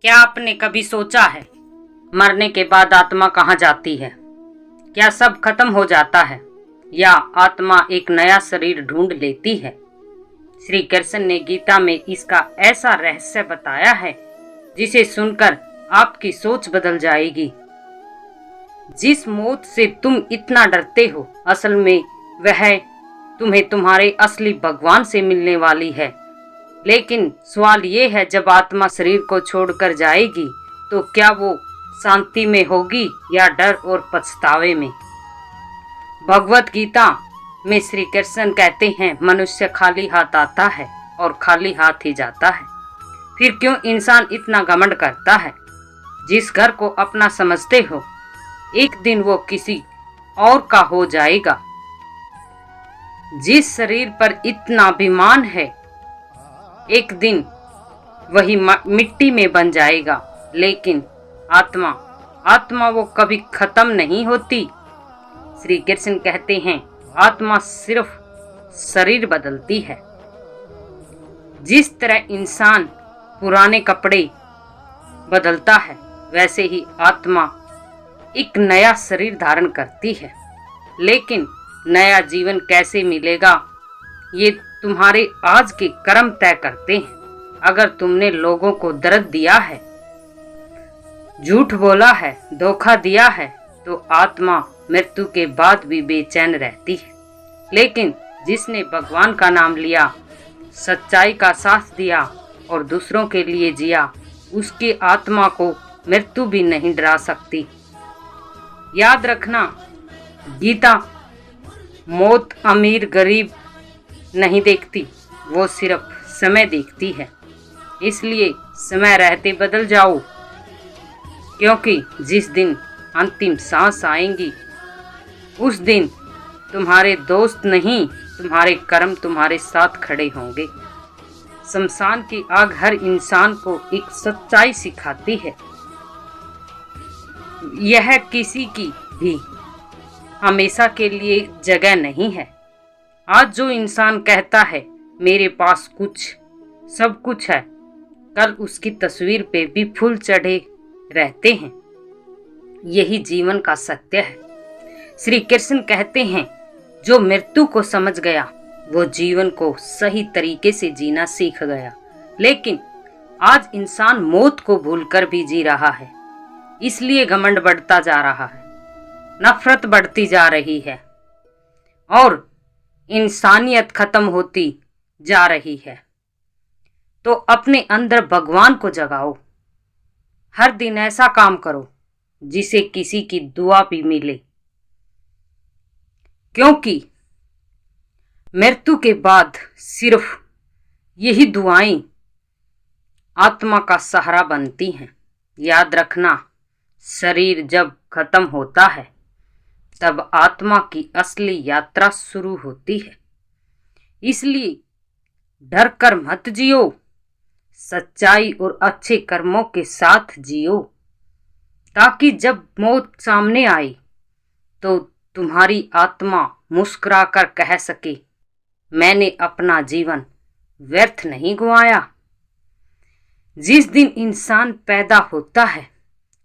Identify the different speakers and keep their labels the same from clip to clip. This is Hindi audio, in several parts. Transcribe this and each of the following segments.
Speaker 1: क्या आपने कभी सोचा है मरने के बाद आत्मा कहाँ जाती है? क्या सब खत्म हो जाता है या आत्मा एक नया शरीर ढूंढ लेती है? श्री कृष्ण ने गीता में इसका ऐसा रहस्य बताया है जिसे सुनकर आपकी सोच बदल जाएगी। जिस मौत से तुम इतना डरते हो, असल में वह तुम्हें तुम्हारे असली भगवान से मिलने वाली है। लेकिन सवाल ये है, जब आत्मा शरीर को छोड़कर जाएगी तो क्या वो शांति में होगी या डर और पछतावे में? भगवत गीता में श्री कृष्ण कहते हैं, मनुष्य खाली हाथ आता है और खाली हाथ ही जाता है। फिर क्यों इंसान इतना घमंड करता है? जिस घर को अपना समझते हो, एक दिन वो किसी और का हो जाएगा। जिस शरीर पर इतना अभिमान है, एक दिन वही मिट्टी में बन जाएगा। लेकिन आत्मा वो कभी खत्म नहीं होती। श्री कृष्ण कहते हैं, आत्मा सिर्फ शरीर बदलती है। जिस तरह इंसान पुराने कपड़े बदलता है, वैसे ही आत्मा एक नया शरीर धारण करती है। लेकिन नया जीवन कैसे मिलेगा, ये तुम्हारे आज के कर्म तय करते हैं। अगर तुमने लोगों को दर्द दिया है, झूठ बोला है, धोखा दिया है, तो आत्मा मृत्यु के बाद भी बेचैन रहती है। लेकिन जिसने भगवान का नाम लिया, सच्चाई का साथ दिया और दूसरों के लिए जिया, उसकी आत्मा को मृत्यु भी नहीं डरा सकती। याद रखना, गीता मौत अमीर गरीब नहीं देखती, वो सिर्फ समय देखती है। इसलिए समय रहते बदल जाओ, क्योंकि जिस दिन अंतिम सांस आएंगी, उस दिन तुम्हारे दोस्त नहीं, तुम्हारे कर्म तुम्हारे साथ खड़े होंगे। शमशान की आग हर इंसान को एक सच्चाई सिखाती है। यह किसी की भी हमेशा के लिए जगह नहीं है। आज जो इंसान कहता है मेरे पास सब कुछ है, कल उसकी तस्वीर पे भी फूल चढ़े रहते हैं। यही जीवन का सत्य है। श्री कृष्ण कहते हैं, जो मृत्यु को समझ गया वो जीवन को सही तरीके से जीना सीख गया। लेकिन आज इंसान मौत को भूलकर भी जी रहा है। इसलिए घमंड बढ़ता जा रहा है, नफरत बढ़ती जा रही है और इंसानियत खत्म होती जा रही है। तो अपने अंदर भगवान को जगाओ। हर दिन ऐसा काम करो जिसे किसी की दुआ भी मिले, क्योंकि मृत्यु के बाद सिर्फ यही दुआएं आत्मा का सहारा बनती हैं। याद रखना, शरीर जब खत्म होता है तब आत्मा की असली यात्रा शुरू होती है। इसलिए डर कर मत जियो, सच्चाई और अच्छे कर्मों के साथ जियो, ताकि जब मौत सामने आए तो तुम्हारी आत्मा मुस्कुराकर कह सके, मैंने अपना जीवन व्यर्थ नहीं गंवाया। जिस दिन इंसान पैदा होता है,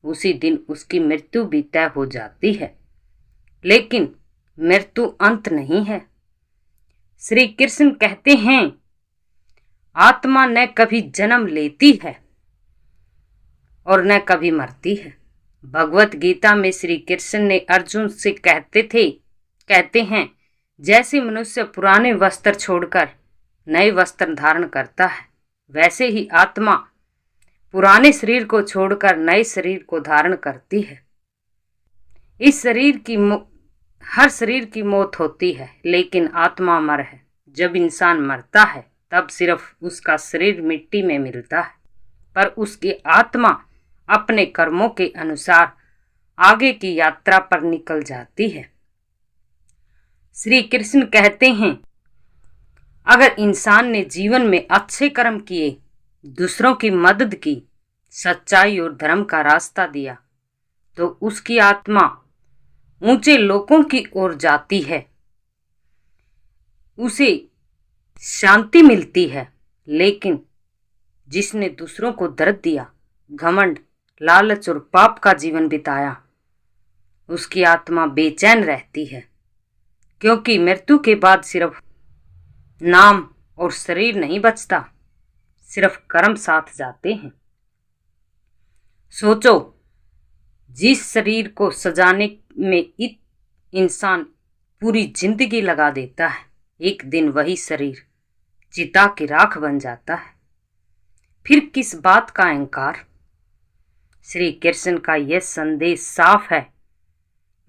Speaker 1: उसी दिन उसकी मृत्यु भी तय हो जाती है। लेकिन मृत्यु अंत नहीं है। श्री कृष्ण कहते हैं, आत्मा न कभी जन्म लेती है और न कभी मरती है। भगवत गीता में श्री कृष्ण ने अर्जुन से कहते हैं, जैसे मनुष्य पुराने वस्त्र छोड़कर नए वस्त्र धारण करता है, वैसे ही आत्मा पुराने शरीर को छोड़कर नए शरीर को धारण करती है। हर शरीर की मौत होती है, लेकिन आत्मा अमर है। जब इंसान मरता है तब सिर्फ उसका शरीर मिट्टी में मिलता है, पर उसकी आत्मा अपने कर्मों के अनुसार आगे की यात्रा पर निकल जाती है। श्री कृष्ण कहते हैं, अगर इंसान ने जीवन में अच्छे कर्म किए, दूसरों की मदद की, सच्चाई और धर्म का रास्ता दिया, तो उसकी आत्मा ऊंचे लोकों की ओर जाती है, उसे शांति मिलती है। लेकिन जिसने दूसरों को दर्द दिया, घमंड, लालच और पाप का जीवन बिताया, उसकी आत्मा बेचैन रहती है, क्योंकि मृत्यु के बाद सिर्फ नाम और शरीर नहीं बचता, सिर्फ कर्म साथ जाते हैं। सोचो, जिस शरीर को सजाने में इंसान पूरी जिंदगी लगा देता है, एक दिन वही शरीर चिता की राख बन जाता है। फिर किस बात का अहंकार। श्री कृष्ण का यह संदेश साफ है,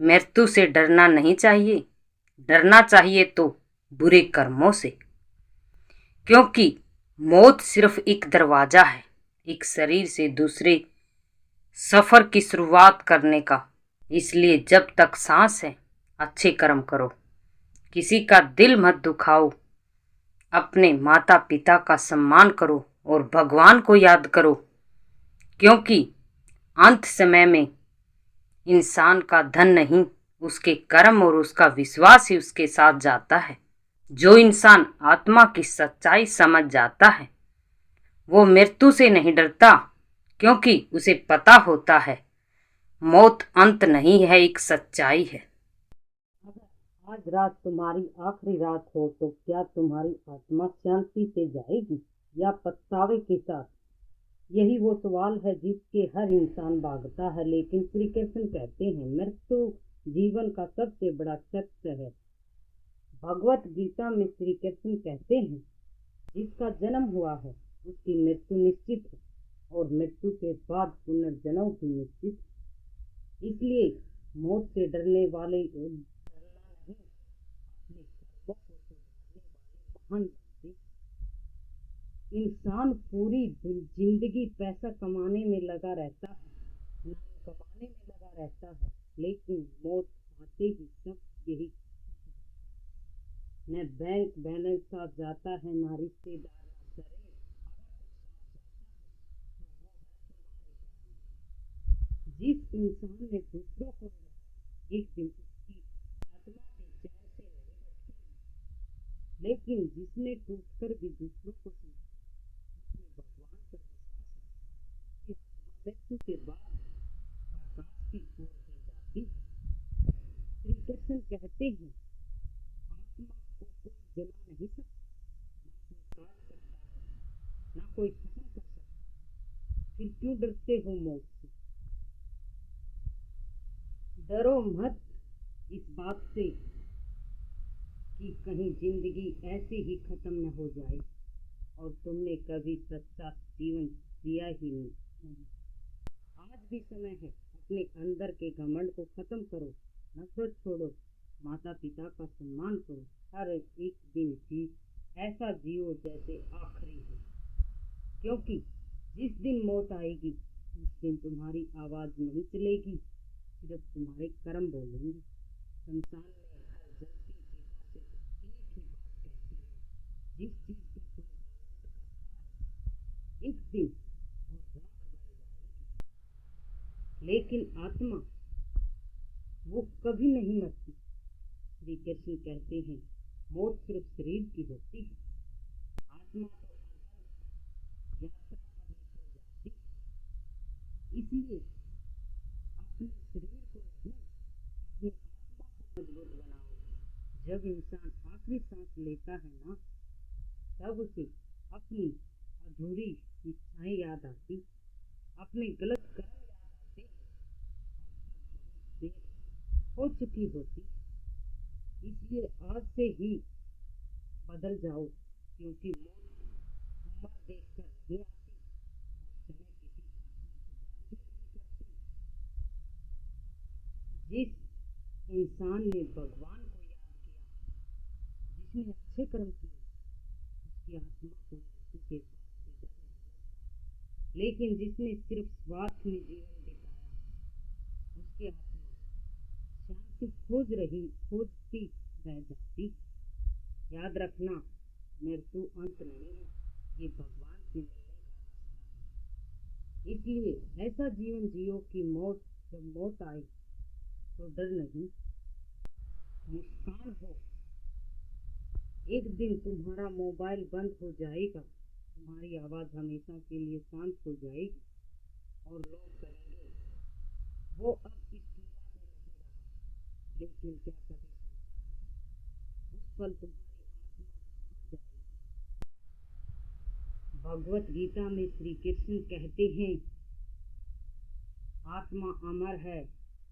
Speaker 1: मृत्यु से डरना नहीं चाहिए, डरना चाहिए तो बुरे कर्मों से, क्योंकि मौत सिर्फ एक दरवाजा है, एक शरीर से दूसरे सफर की शुरुआत करने का। इसलिए जब तक सांस है अच्छे कर्म करो, किसी का दिल मत दुखाओ, अपने माता पिता का सम्मान करो और भगवान को याद करो, क्योंकि अंत समय में इंसान का धन नहीं, उसके कर्म और उसका विश्वास ही उसके साथ जाता है। जो इंसान आत्मा की सच्चाई समझ जाता है वो मृत्यु से नहीं डरता, क्योंकि उसे पता होता है मौत अंत नहीं है, एक सच्चाई है। अगर आज रात तुम्हारी आखिरी रात हो तो क्या तुम्हारी आत्मा शांति से जाएगी या पछतावे के साथ? यही वो सवाल है जिसके हर इंसान भागता है, लेकिन श्री कृष्ण कहते हैं मृत्यु जीवन का सबसे बड़ा सत्य है। भगवत गीता में श्री कृष्ण कहते हैं जिसका जन्म हुआ है उसकी मृत्यु निश्चित है और मृत्यु के बाद पुनर्जन्म भी निश्चित है। इसलिए मौत से डरने वाले महान इंसान पूरी जिंदगी पैसा कमाने में लगा रहता है, नाम कमाने में लगा रहता है, लेकिन मौत आते ही सब यही, न बैंक बैलेंस साथ जाता है, ना रिश्तेदार, ना शरीर। जिस इंसान ने दूसरों को एक दिन उसकी आत्मा भी चैन से नहीं बैठती, लेकिन जिसने टूटकर भी दूसरों को उसने भगवान पर विश्वास रखा, मृत्यु के बाद प्रकाश की ओर ले जाती। श्री कृष्ण कहते हैं आत्मा को कोई जला नहीं सकता, ना कोई काट सकता है, ना कोई खत्म कर सकता। फिर क्यों डरते हो मौत से? डरो मत इस बात से कि कहीं जिंदगी ऐसे ही खत्म न हो जाए और तुमने कभी सच्चा जीवन जिया ही नहीं। आज भी समय है, अपने अंदर के घमंड को खत्म करो, नफरत छोड़ो, माता पिता का सम्मान करो, हर एक दिन भी ऐसा जियो जैसे आखिरी हो, क्योंकि जिस दिन मौत आएगी उस दिन तुम्हारी आवाज नहीं चलेगी, सिर्फ तुम्हारे कर्म बोलेंगे। संसार में हर जलती चिता सिर्फ एक ही बात कहती है, जिस चीज पर तुम एक दिन वो राख बन जाएगी, लेकिन आत्मा वो कभी नहीं मरती। श्री कृष्ण कहते हैं मौत सिर्फ शरीर की होती है, आत्मा तो अनंत यात्रा पर निकल जाती। इसलिए अपने शरीर को नहीं, अपनी आत्मा को मजबूत बनाओ। जब इंसान आखिरी सांस लेता है ना, तब उसे अपनी अधूरी इच्छाएं याद आती, अपने गलत कर्म याद आते, और तब बहुत देर हो चुकी होती। इसलिए आज से ही बदल जाओ, क्योंकि मौत उम्र देखकर नहीं आती और समय किसी का इंतजार भी नहीं करती। जिस इंसान ने भगवान को याद किया, जिसने अच्छे कर्म किए, उसकी आत्मा को मृत्यु के बाद भी डर नहीं लगता, लेकिन जिसने सिर्फ स्वार्थ में जीवन बिताया उसकी आत्मा शांति खोजती रह जाती। याद रखना, मृत्यु अंत नहीं है, ये भगवान से मिलने का रास्ता है। इसलिए ऐसा जीवन जियो कि जब मौत आए तो डर नहीं, मुस्कान हो। एक दिन तुम्हारा मोबाइल बंद हो जाएगा, तुम्हारी आवाज हमेशा के लिए शांत हो जाएगी, और लोग करेंगे, वो अब इस दुनिया में नहीं रहा। लेकिन क्या कभी सोचा उस पल तुम्हारी आत्मा कहाँ जाएगी? भगवत गीता में श्री कृष्ण कहते हैं, आत्मा अमर है,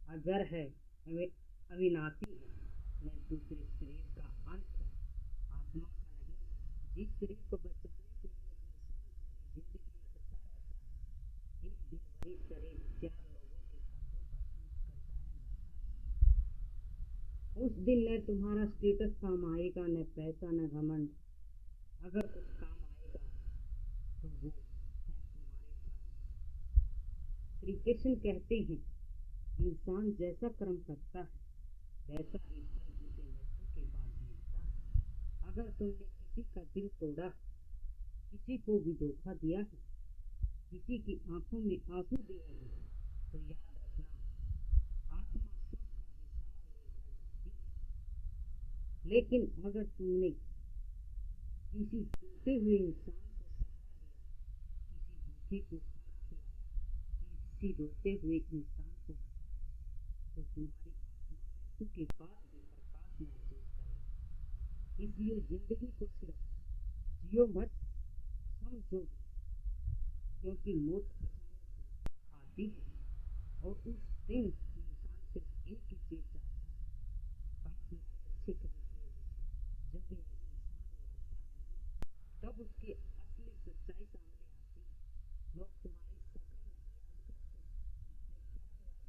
Speaker 1: अजर है, अविनाशी है। मैं दूसरे शरीर का अंत है, आत्मा का नहीं। जिस शरीर को बचाने के लिए इंसान पूरी जिंदगी लड़ता रहता है, एक दिन वही शरीर 4 लोगों के कंधों पर टूट कर जाया जाता है। उस दिन न तुम्हारा स्टेटस काम आएगा, न पैसा, न घमंड। अगर कुछ काम आएगा तो वो है तुम्हारे कर्म। श्री कृष्ण कहते हैं, इंसान जैसा कर्म करता है वैसा ही फल उसे मृत्यु के बाद मिलता है। अगर तुमने किसी का दिल तोड़ा है, किसी को भी धोखा दिया है, किसी की आंखों में आंसू दिए हैं, तो याद रखना आत्मा सबका हिसाब लेकर जाती है। लेकिन अगर तुमने किसी टूटे हुए इंसान को सहारा दिया, किसी भूखे को खाना खिलाया, किसी रोते हुए इंसान को हंसाया, तो तुम्हारी आत्मा मृत्यु के बाद भी प्रकाश महसूस करेगी। इसलिए जिंदगी को सिर्फ जियो मत, समझो, क्योंकि मौत अचानक आती है और उस दिन इंसान सिर्फ एक ही चीज चाहता है, काश मैंने अच्छे कर्म किए होते। जब इंसान मरता है ना, तब उसकी असली सच्चाई सामने आती है। लोग तुम्हारी शक्ल नहीं याद करते, तुम्हारे कर्म याद रखते।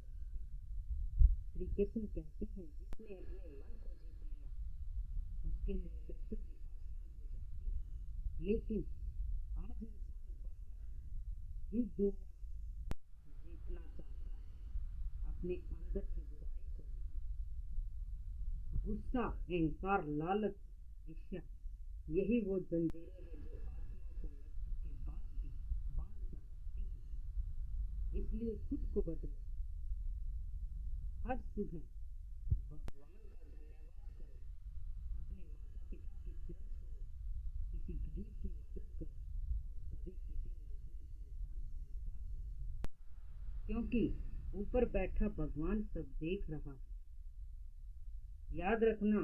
Speaker 1: श्री कृष्ण कहते हैं, जिसने अपने मन को जीत लिया उसके लिए मृत्यु भी आसान हो जाती है। लेकिन आज इंसान बाहर ही दुनिया जीतना चाहता है, अपने अंदर की बुराई को नहीं। गुस्सा, अहंकार, लालच, ईर्ष्या, यही वो जंजीरें हैं जो आत्मा को मृत्यु के बाद भी बांध कर रखती हैं। इसलिए खुद को बदलो। हर सुबह भगवान का धन्यवाद करो, अपने माता पिता की चरण छुओ, किसी गरीब की मदद करो और कभी किसी मजबूर इंसान का मजाक मत उड़ाओ, क्योंकि ऊपर बैठा भगवान सब देख रहा है। याद रखना,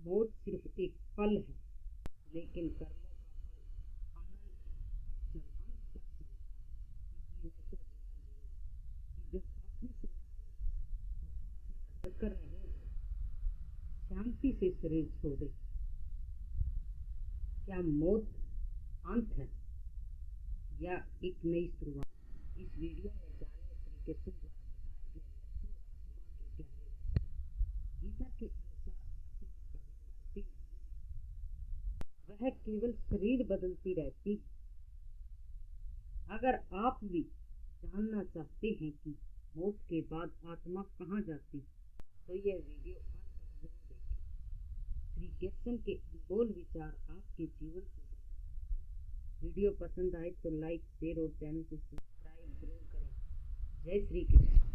Speaker 1: मौत सिर्फ एक पल है, लेकिन कर्मों का फल अंत तक चलता है। इसलिए ऐसा जीवन जियो कि जब आखिरी समय आए तो आत्मा डरकर नहीं, शांति से शरीर छोड़े। क्या मौत अंत है या एक नई शुरुआत? इस वीडियो में जानिए श्री कृष्ण द्वारा बताए गए मृत्यु और आत्मा के गहरे रहस्य। गीता के अनुसार आत्मा कभी मरती नहीं, वह केवल शरीर बदलती रहती है। अगर आप भी जानना चाहते हैं कि मौत के बाद आत्मा कहाँ जाती है, तो यह वीडियो अंत तक जरूर देखें। श्री कृष्ण के अनमोल विचार आपके जीवन को बदल सकते हैं। वीडियो पसंद आए तो लाइक, शेयर और चैनल को सब्सक्राइब जरूर करें। जय श्री कृष्ण।